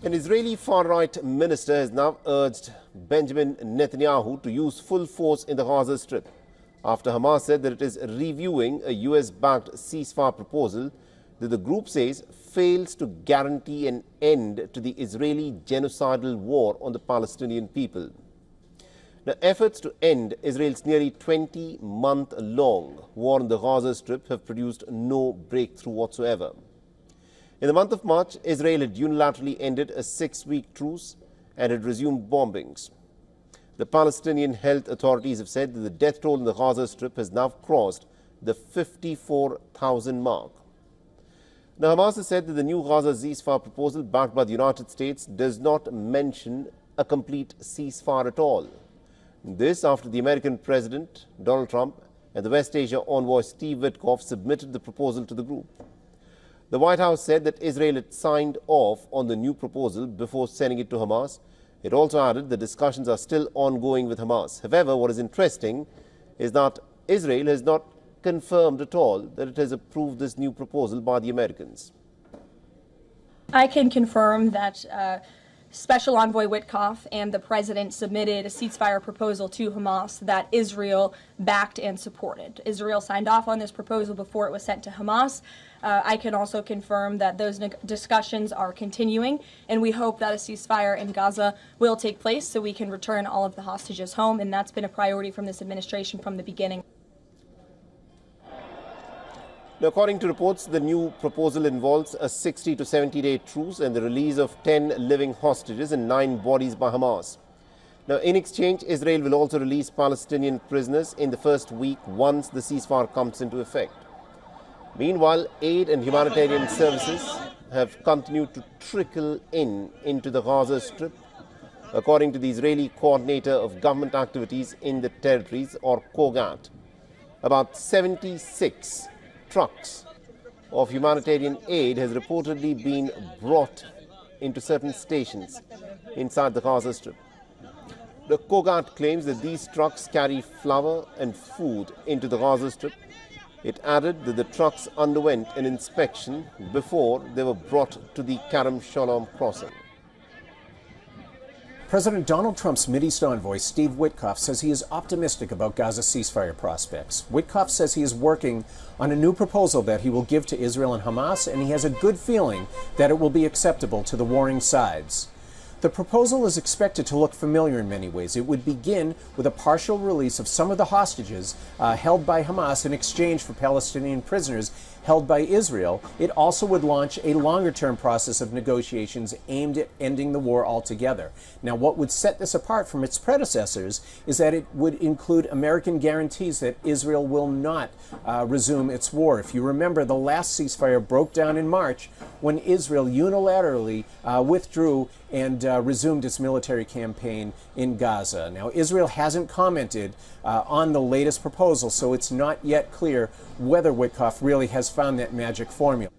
An Israeli far-right minister has now urged Benjamin Netanyahu to use full force in the Gaza Strip after Hamas said that it is reviewing a US-backed ceasefire proposal that the group says fails to guarantee an end to the Israeli genocidal war on the Palestinian people. Now, efforts to end Israel's nearly 20-month-long war on the Gaza Strip have produced no breakthrough whatsoever. In the month of March, Israel had unilaterally ended a 6-week truce and had resumed bombings. The Palestinian health authorities have said that the death toll in the Gaza Strip has now crossed the 54,000 mark. Now, Hamas has said that the new Gaza ceasefire proposal backed by the United States does not mention a complete ceasefire at all. This after the American President, Donald Trump, and the West Asia envoy Steve Witkoff submitted the proposal to the group. The White House said that Israel had signed off on the new proposal before sending it to Hamas. It also added the discussions are still ongoing with Hamas. However, what is interesting is that Israel has not confirmed at all that it has approved this new proposal by the Americans. I can confirm that Special Envoy Witkoff and the President submitted a ceasefire proposal to Hamas that Israel backed and supported. Israel signed off on this proposal before it was sent to Hamas. I can also confirm that those discussions are continuing, and we hope that a ceasefire in Gaza will take place so we can return all of the hostages home, and that's been a priority from this administration from the beginning. Now, according to reports, the new proposal involves a 60 to 70-day truce and the release of 10 living hostages and 9 bodies by Hamas. Now, in exchange, Israel will also release Palestinian prisoners in the first week once the ceasefire comes into effect. Meanwhile, aid and humanitarian services have continued to trickle into the Gaza Strip. According to the Israeli coordinator of government activities in the territories, or COGAT, about 76 trucks of humanitarian aid has reportedly been brought into certain stations inside the Gaza Strip. The COGAT claims that these trucks carry flour and food into the Gaza Strip. It added that the trucks underwent an inspection before they were brought to the Kerem Shalom crossing. President Donald Trump's Mideast envoy, Steve Witkoff, says he is optimistic about Gaza ceasefire prospects. Witkoff says he is working on a new proposal that he will give to Israel and Hamas, and he has a good feeling that it will be acceptable to the warring sides. The proposal is expected to look familiar in many ways. It would begin with a partial release of some of the hostages held by Hamas in exchange for Palestinian prisoners held by Israel. It also would launch a longer-term process of negotiations aimed at ending the war altogether. Now, what would set this apart from its predecessors is that it would include American guarantees that Israel will not resume its war. If you remember, the last ceasefire broke down in March when Israel unilaterally withdrew and resumed its military campaign in Gaza. Now, Israel hasn't commented on the latest proposal, so it's not yet clear whether Witkoff really has found that magic formula.